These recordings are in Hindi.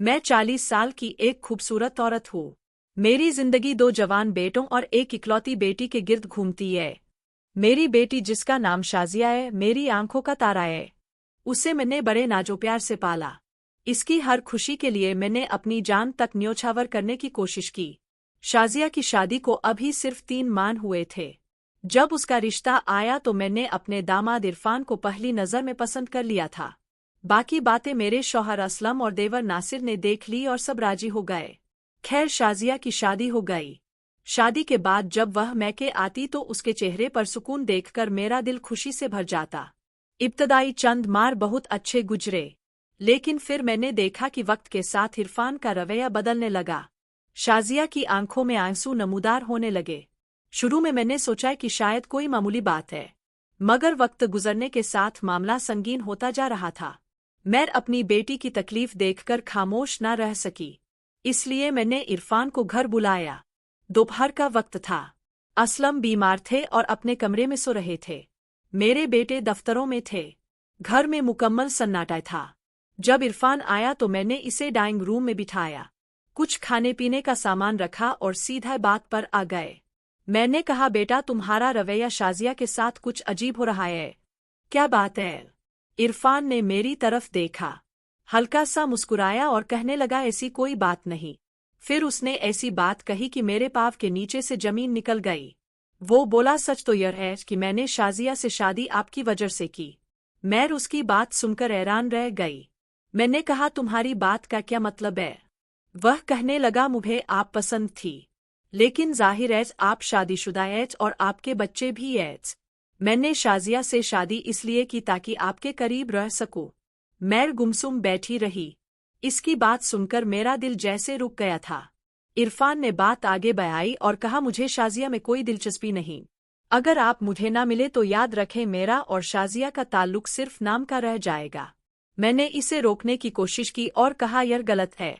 मैं 40 साल की एक खूबसूरत औरत हूँ। मेरी जिंदगी 2 जवान बेटों और एक इकलौती बेटी के गिर्द घूमती है। मेरी बेटी जिसका नाम शाजिया है, मेरी आंखों का तारा है। उसे मैंने बड़े नाजो प्यार से पाला। इसकी हर खुशी के लिए मैंने अपनी जान तक न्योछावर करने की कोशिश की। शाजिया की शादी को अभी सिर्फ 3 माह हुए थे। जब उसका रिश्ता आया तो मैंने अपने दामाद इरफान को पहली नज़र में पसंद कर लिया था। बाकी बातें मेरे शौहर असलम और देवर नासिर ने देख ली और सब राजी हो गए। खैर, शाजिया की शादी हो गई। शादी के बाद जब वह मैके आती तो उसके चेहरे पर सुकून देखकर मेरा दिल खुशी से भर जाता। इब्तदाई चंद माह बहुत अच्छे गुजरे, लेकिन फिर मैंने देखा कि वक्त के साथ इरफान का रवैया बदलने लगा। शाजिया की आंखों में आंसू नमूदार होने लगे। शुरू में मैंने सोचा कि शायद कोई मामूली बात है, मगर वक्त गुजरने के साथ मामला संगीन होता जा रहा था। मैं अपनी बेटी की तकलीफ देखकर खामोश न रह सकी, इसलिए मैंने इरफान को घर बुलाया। दोपहर का वक्त था। असलम बीमार थे और अपने कमरे में सो रहे थे। मेरे बेटे दफ्तरों में थे। घर में मुकम्मल सन्नाटा था। जब इरफान आया तो मैंने इसे डाइनिंग रूम में बिठाया, कुछ खाने पीने का सामान रखा और सीधा बात पर आ गए। मैंने कहा, बेटा, तुम्हारा रवैया शाजिया के साथ कुछ अजीब हो रहा है। क्या बात है? इरफान ने मेरी तरफ देखा, हल्का सा मुस्कुराया और कहने लगा, ऐसी कोई बात नहीं। फिर उसने ऐसी बात कही कि मेरे पाँव के नीचे से जमीन निकल गई। वो बोला, सच तो यह है कि मैंने शाजिया से शादी आपकी वजह से की। मैं उसकी बात सुनकर हैरान रह गई। मैंने कहा, तुम्हारी बात का क्या मतलब है? वह कहने लगा, मुझे आप पसंद थी, लेकिन जाहिर है आप शादीशुदा हैं और आपके बच्चे भी हैं। मैंने शाजिया से शादी इसलिए की ताकि आपके करीब रह सकूं। मैं गुमसुम बैठी रही। इसकी बात सुनकर मेरा दिल जैसे रुक गया था। इरफान ने बात आगे बढ़ाई और कहा, मुझे शाजिया में कोई दिलचस्पी नहीं। अगर आप मुझे ना मिले तो याद रखें, मेरा और शाजिया का ताल्लुक सिर्फ नाम का रह जाएगा। मैंने इसे रोकने की कोशिश की और कहा, यह गलत है।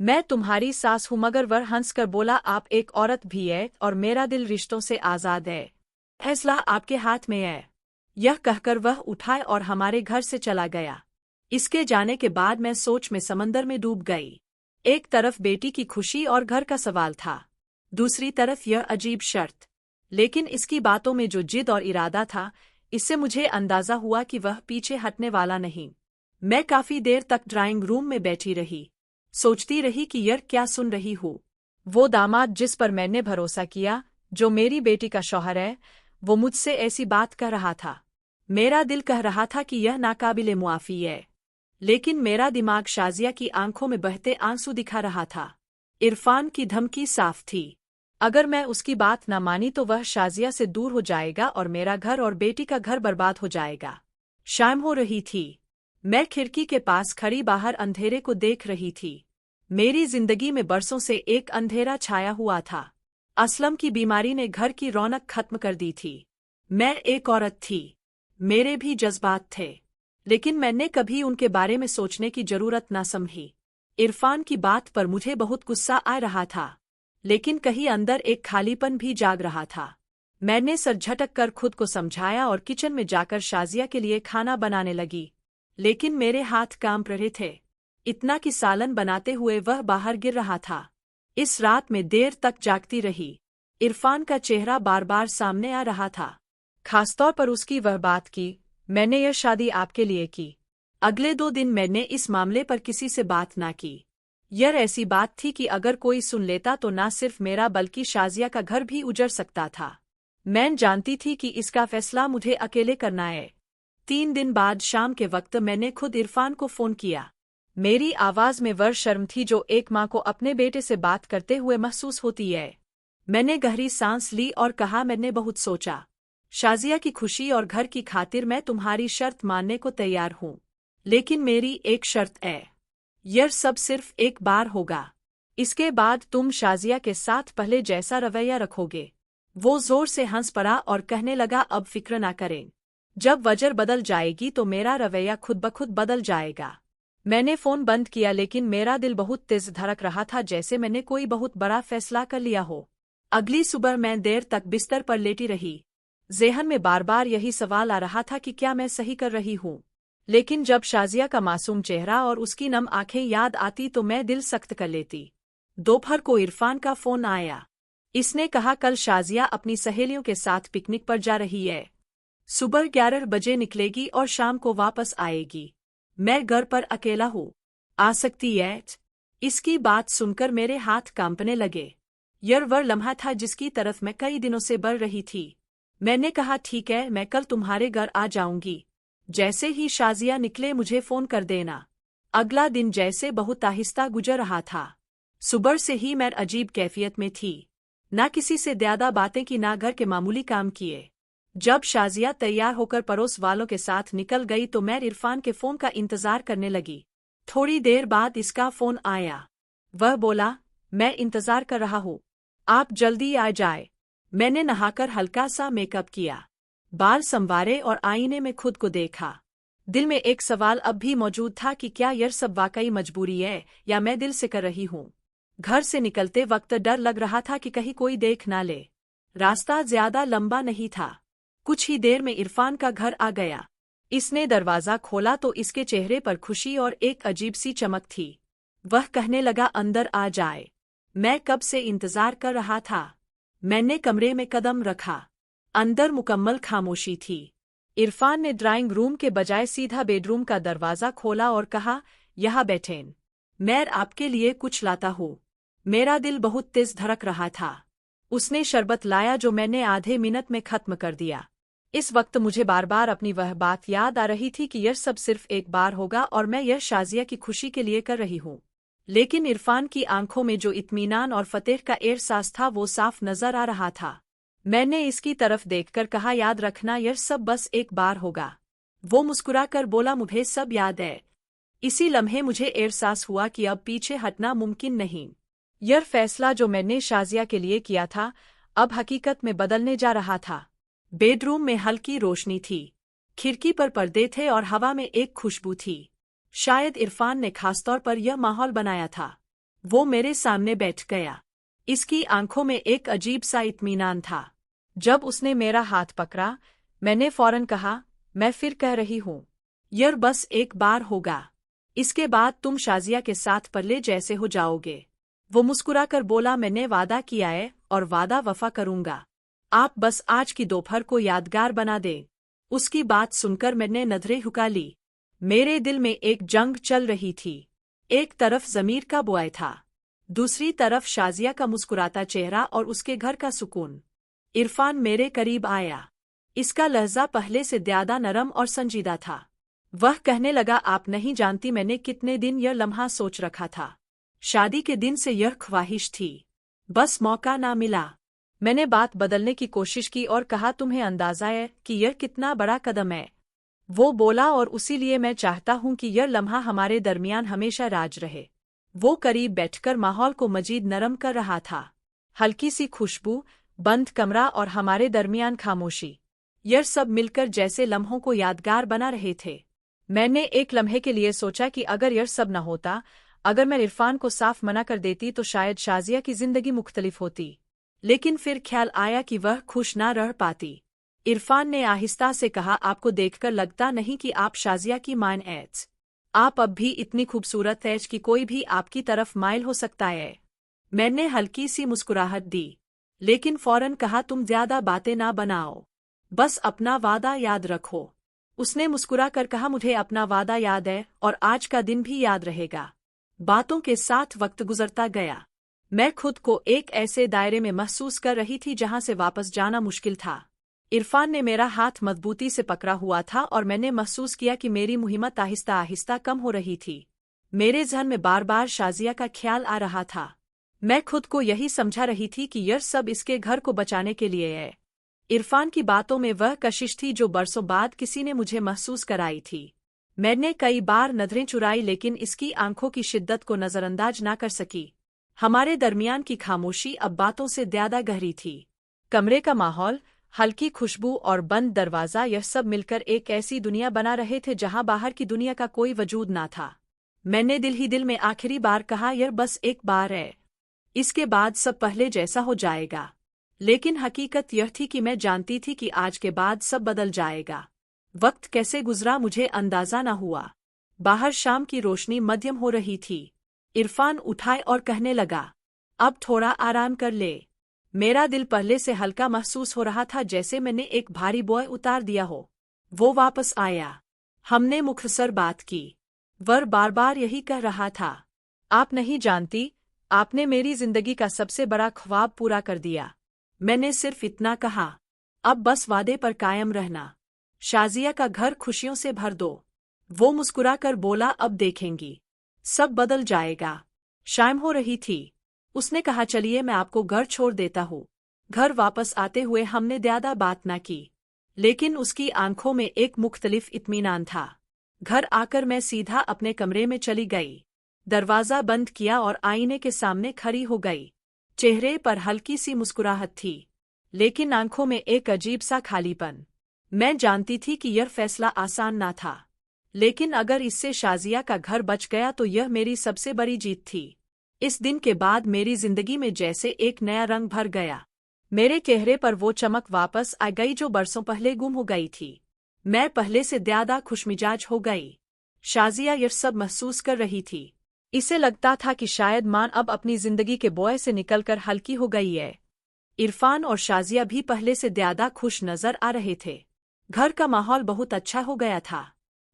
मैं तुम्हारी सास हूं। मगर वह हंसकर बोला, आप एक औरत भी है और मेरा दिल रिश्तों से आज़ाद है। फैसला आपके हाथ में है। यह कहकर वह उठा और हमारे घर से चला गया। इसके जाने के बाद मैं सोच में समंदर में डूब गई। एक तरफ बेटी की खुशी और घर का सवाल था, दूसरी तरफ यह अजीब शर्त। लेकिन इसकी बातों में जो जिद और इरादा था, इससे मुझे अंदाजा हुआ कि वह पीछे हटने वाला नहीं। मैं काफी देर तक ड्राइंग रूम में बैठी रही, सोचती रही कि यह क्या सुन रही हूँ। वो दामाद जिस पर मैंने भरोसा किया, जो मेरी बेटी का शौहर है, वो मुझसे ऐसी बात कह रहा था। मेरा दिल कह रहा था कि यह नाकाबिले मुआफी है, लेकिन मेरा दिमाग शाजिया की आंखों में बहते आंसू दिखा रहा था। इरफान की धमकी साफ थी, अगर मैं उसकी बात न मानी तो वह शाजिया से दूर हो जाएगा और मेरा घर और बेटी का घर बर्बाद हो जाएगा। शाम हो रही थी। मैं खिड़की के पास खड़ी बाहर अंधेरे को देख रही थी। मेरी जिंदगी में बरसों से एक अंधेरा छाया हुआ था। असलम की बीमारी ने घर की रौनक खत्म कर दी थी। मैं एक औरत थी, मेरे भी जज्बात थे, लेकिन मैंने कभी उनके बारे में सोचने की जरूरत न समझी। इरफान की बात पर मुझे बहुत गुस्सा आ रहा था, लेकिन कहीं अंदर एक खालीपन भी जाग रहा था। मैंने सर झटक कर खुद को समझाया और किचन में जाकर शाजिया के लिए खाना बनाने लगी, लेकिन मेरे हाथ कांप रहे थे। इतना कि सालन बनाते हुए वह बाहर गिर रहा था। इस रात में देर तक जागती रही। इरफान का चेहरा बार बार सामने आ रहा था, खासतौर पर उसकी वह बात की, मैंने यह शादी आपके लिए की। अगले 2 दिन मैंने इस मामले पर किसी से बात ना की। यह ऐसी बात थी कि अगर कोई सुन लेता तो ना सिर्फ मेरा बल्कि शाजिया का घर भी उजड़ सकता था। मैं जानती थी कि इसका फैसला मुझे अकेले करना है। 3 दिन बाद शाम के वक्त मैंने खुद इरफान को फोन किया। मेरी आवाज में वह शर्म थी जो एक माँ को अपने बेटे से बात करते हुए महसूस होती है। मैंने गहरी सांस ली और कहा, मैंने बहुत सोचा। शाजिया की खुशी और घर की खातिर मैं तुम्हारी शर्त मानने को तैयार हूँ, लेकिन मेरी एक शर्त है। यह सब सिर्फ एक बार होगा। इसके बाद तुम शाजिया के साथ पहले जैसा रवैया रखोगे। वो जोर से हंस पड़ा और कहने लगा, अब फिक्र ना करें। जब वजह बदल जाएगी तो मेरा रवैया खुद ब खुद बदल जाएगा। मैंने फोन बंद किया, लेकिन मेरा दिल बहुत तेज धड़क रहा था, जैसे मैंने कोई बहुत बड़ा फैसला कर लिया हो। अगली सुबह मैं देर तक बिस्तर पर लेटी रही। ज़हन में बार बार यही सवाल आ रहा था कि क्या मैं सही कर रही हूँ। लेकिन जब शाजिया का मासूम चेहरा और उसकी नम आंखें याद आती तो मैं दिल सख्त कर लेती। दोपहर को इरफान का फोन आया। इसने कहा कल शाजिया अपनी सहेलियों के साथ पिकनिक पर जा रही है। सुबह 11 बजे निकलेगी और शाम को वापस आएगी। मैं घर पर अकेला हूँ। आ सकती है? इसकी बात सुनकर मेरे हाथ कांपने लगे। यह वह लम्हा था जिसकी तरफ मैं कई दिनों से बढ़ रही थी। मैंने कहा ठीक है, मैं कल तुम्हारे घर आ जाऊंगी। जैसे ही शाजिया निकले मुझे फोन कर देना। अगला दिन जैसे बहुत आहिस्ता गुजर रहा था। सुबह से ही मैं अजीब कैफियत में थी। ना किसी से ज्यादा बातें की, ना घर के मामूली काम किए। जब शाजिया तैयार होकर पड़ोस वालों के साथ निकल गई तो मैं इरफान के फोन का इंतजार करने लगी। थोड़ी देर बाद इसका फोन आया। वह बोला, मैं इंतजार कर रहा हूँ, आप जल्दी आ जाए। मैंने नहाकर हल्का सा मेकअप किया, बाल संवारे और आईने में खुद को देखा। दिल में एक सवाल अब भी मौजूद था कि क्या यह सब वाकई मजबूरी है या मैं दिल से कर रही हूँ। घर से निकलते वक्त डर लग रहा था कि कहीं कोई देख ना ले। रास्ता ज्यादा लंबा नहीं था। कुछ ही देर में इरफान का घर आ गया। इसने दरवाजा खोला तो इसके चेहरे पर खुशी और एक अजीब सी चमक थी। वह कहने लगा, अंदर आ जाए, मैं कब से इंतजार कर रहा था। मैंने कमरे में कदम रखा। अंदर मुकम्मल खामोशी थी। इरफान ने ड्राइंग रूम के बजाय सीधा बेडरूम का दरवाजा खोला और कहा, यहाँ बैठें, मैं आपके लिए कुछ लाता हूँ। मेरा दिल बहुत तेज धड़क रहा था। उसने शरबत लाया जो मैंने आधे मिनट में खत्म कर दिया। इस वक्त मुझे बार बार अपनी वह बात याद आ रही थी कि यह सब सिर्फ एक बार होगा और मैं यह शाजिया की खुशी के लिए कर रही हूँ। लेकिन इरफान की आंखों में जो इत्मीनान और फतेह का एहसास था वो साफ नजर आ रहा था। मैंने इसकी तरफ देखकर कहा, याद रखना यह सब बस एक बार होगा। वो मुस्कुराकर बोला, मुझे सब याद है। इसी लम्हे मुझे एहसास हुआ कि अब पीछे हटना मुमकिन नहीं। यह फैसला जो मैंने शाजिया के लिए किया था अब हकीकत में बदलने जा रहा था। बेडरूम में हल्की रोशनी थी। खिड़की पर पर्दे थे और हवा में एक खुशबू थी। शायद इरफान ने खासतौर पर यह माहौल बनाया था। वो मेरे सामने बैठ गया। इसकी आंखों में एक अजीब सा इत्मीनान था। जब उसने मेरा हाथ पकड़ा मैंने फौरन कहा, मैं फिर कह रही हूँ, यह बस एक बार होगा। इसके बाद तुम शाजिया के साथ परले जैसे हो जाओगे। वो मुस्कुराकर बोला, मैंने वादा किया है और वादा वफा करूंगा। आप बस आज की दोपहर को यादगार बना दे। उसकी बात सुनकर मैंने नजरें झुका ली। मेरे दिल में एक जंग चल रही थी। एक तरफ ज़मीर का बॉय था, दूसरी तरफ शाजिया का मुस्कुराता चेहरा और उसके घर का सुकून। इरफान मेरे करीब आया। इसका लहजा पहले से ज्यादा नरम और संजीदा था। वह कहने लगा, आप नहीं जानती मैंने कितने दिन यह लम्हा सोच रखा था। शादी के दिन से यह ख्वाहिश थी, बस मौका ना मिला। मैंने बात बदलने की कोशिश की और कहा, तुम्हें अंदाजा है कि यह कितना बड़ा कदम है। वो बोला, और उसीलिए मैं चाहता हूं कि यह लम्हा हमारे दरमियान हमेशा राज रहे। वो करीब बैठकर माहौल को मजीद नरम कर रहा था। हल्की सी खुशबू, बंद कमरा और हमारे दरमियान खामोशी, यह सब मिलकर जैसे लम्हों को यादगार बना रहे थे। मैंने एक लम्हे के लिए सोचा कि अगर यह सब न होता, अगर मैं इरफान को साफ मना कर देती तो शायद शाजिया की जिंदगी मुख्तलिफ होती। लेकिन फिर ख्याल आया कि वह खुश ना रह पाती। इरफान ने आहिस्ता से कहा, आपको देखकर लगता नहीं कि आप शाजिया की मान ऐच। आप अब भी इतनी खूबसूरत हैं कि कोई भी आपकी तरफ माइल हो सकता है। मैंने हल्की सी मुस्कुराहट दी, लेकिन फौरन कहा, तुम ज्यादा बातें ना बनाओ, बस अपना वादा याद रखो। उसने मुस्कुराकर कहा, मुझे अपना वादा याद है और आज का दिन भी याद रहेगा। बातों के साथ वक्त गुजरता गया। मैं खुद को एक ऐसे दायरे में महसूस कर रही थी जहां से वापस जाना मुश्किल था। इरफान ने मेरा हाथ मजबूती से पकड़ा हुआ था और मैंने महसूस किया कि मेरी मुहिम्मत आहिस्ता आहिस्ता कम हो रही थी। मेरे ज़हन में बार बार शाजिया का ख्याल आ रहा था। मैं खुद को यही समझा रही थी कि यह सब इसके घर को बचाने के लिए है। इरफान की बातों में वह कशिश थी जो बरसों बाद किसी ने मुझे महसूस कराई थी। मैंने कई बार नजरें चुराई लेकिन इसकी आंखों की शिद्दत को नजरअंदाज ना कर सकी। हमारे दरमियान की खामोशी अब बातों से ज्यादा गहरी थी। कमरे का माहौल, हल्की खुशबू और बंद दरवाजा, यह सब मिलकर एक ऐसी दुनिया बना रहे थे जहां बाहर की दुनिया का कोई वजूद ना था। मैंने दिल ही दिल में आखिरी बार कहा, यह बस एक बार है, इसके बाद सब पहले जैसा हो जाएगा। लेकिन हकीकत यह थी कि मैं जानती थी कि आज के बाद सब बदल जाएगा। वक्त कैसे गुजरा मुझे अंदाजा न हुआ। बाहर शाम की रोशनी मध्यम हो रही थी। इरफान उठाए और कहने लगा, अब थोड़ा आराम कर ले। मेरा दिल पहले से हल्का महसूस हो रहा था, जैसे मैंने एक भारी बोझ उतार दिया हो। वो वापस आया। हमने मुखसर बात की। वह बार बार यही कह रहा था, आप नहीं जानती, आपने मेरी जिंदगी का सबसे बड़ा ख्वाब पूरा कर दिया। मैंने सिर्फ इतना कहा, अब बस वादे पर कायम रहना। शाजिया का घर खुशियों से भर दो। वो मुस्कुराकर बोला, अब देखेंगी, सब बदल जाएगा। शाम हो रही थी। उसने कहा, चलिए मैं आपको घर छोड़ देता हूँ। घर वापस आते हुए हमने ज्यादा बात न की, लेकिन उसकी आंखों में एक मुख्तलिफ इत्मीनान था। घर आकर मैं सीधा अपने कमरे में चली गई, दरवाजा बंद किया और आईने के सामने खड़ी हो गई। चेहरे पर हल्की सी मुस्कुराहट थी, लेकिन आंखों में एक अजीब सा खालीपन। मैं जानती थी कि यह फैसला आसान ना था, लेकिन अगर इससे शाजिया का घर बच गया तो यह मेरी सबसे बड़ी जीत थी। इस दिन के बाद मेरी जिंदगी में जैसे एक नया रंग भर गया। मेरे चेहरे पर वो चमक वापस आ गई जो बरसों पहले गुम हो गई थी। मैं पहले से ज्यादा खुशमिजाज हो गई। शाजिया यह सब महसूस कर रही थी। इसे लगता था कि शायद मां अब अपनी जिंदगी के बोझ से निकलकर हल्की हो गई है। इरफान और शाजिया भी पहले से ज्यादा खुश नजर आ रहे थे। घर का माहौल बहुत अच्छा हो गया था।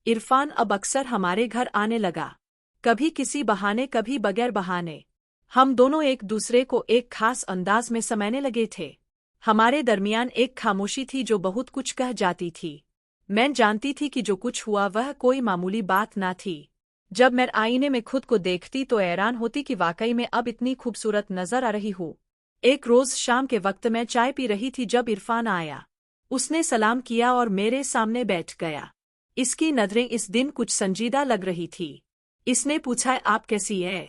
इरफान अब अक्सर हमारे घर आने लगा, कभी किसी बहाने कभी बगैर बहाने। हम दोनों एक दूसरे को एक खास अंदाज में समझने लगे थे। हमारे दरमियान एक खामोशी थी जो बहुत कुछ कह जाती थी। मैं जानती थी कि जो कुछ हुआ वह कोई मामूली बात ना थी। जब मैं आईने में खुद को देखती तो हैरान होती कि वाकई में अब इतनी खूबसूरत नजर आ रही हूँ। एक रोज शाम के वक्त मैं चाय पी रही थी जब इरफान आया। उसने सलाम किया और मेरे सामने बैठ गया। इसकी नजरें इस दिन कुछ संजीदा लग रही थी। इसने पूछा, आप कैसी हैं?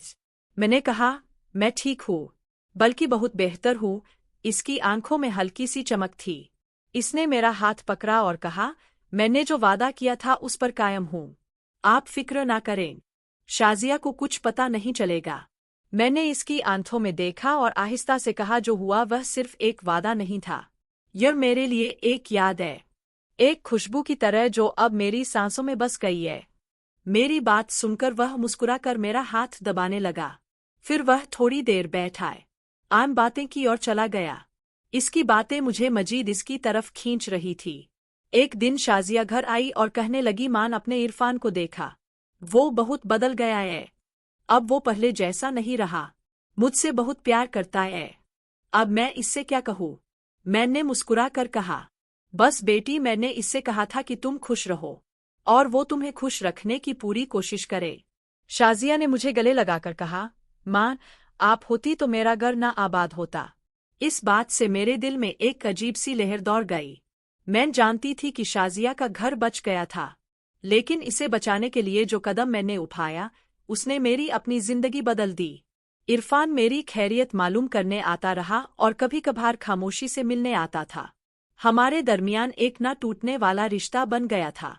मैंने कहा, मैं ठीक हूँ, बल्कि बहुत बेहतर हूँ। इसकी आंखों में हल्की सी चमक थी। इसने मेरा हाथ पकड़ा और कहा, मैंने जो वादा किया था उस पर कायम हूँ, आप फिक्र ना करें। शाजिया को कुछ पता नहीं चलेगा। मैंने इसकी आंखों में देखा और आहिस्ता से कहा, जो हुआ वह सिर्फ एक वादा नहीं था, यह मेरे लिए एक याद है, एक खुशबू की तरह जो अब मेरी सांसों में बस गई है। मेरी बात सुनकर वह मुस्कुराकर मेरा हाथ दबाने लगा। फिर वह थोड़ी देर बैठा, आम बातें की और चला गया। इसकी बातें मुझे मजीद इसकी तरफ खींच रही थी। एक दिन शाजिया घर आई और कहने लगी, मान अपने इरफान को देखा, वो बहुत बदल गया है। अब वो पहले जैसा नहीं रहा, मुझसे बहुत प्यार करता है। अब मैं इससे क्या कहूँ? मैंने मुस्कुरा कर कहा, बस बेटी, मैंने इससे कहा था कि तुम खुश रहो और वो तुम्हें खुश रखने की पूरी कोशिश करे। शाजिया ने मुझे गले लगाकर कहा, माँ, आप होती तो मेरा घर ना आबाद होता। इस बात से मेरे दिल में एक अजीब सी लहर दौड़ गई। मैं जानती थी कि शाजिया का घर बच गया था, लेकिन इसे बचाने के लिए जो कदम मैंने उठाया उसने मेरी अपनी जिंदगी बदल दी। इरफान मेरी खैरियत मालूम करने आता रहा और कभी कभार खामोशी से मिलने आता था। हमारे दरमियान एक न टूटने वाला रिश्ता बन गया था।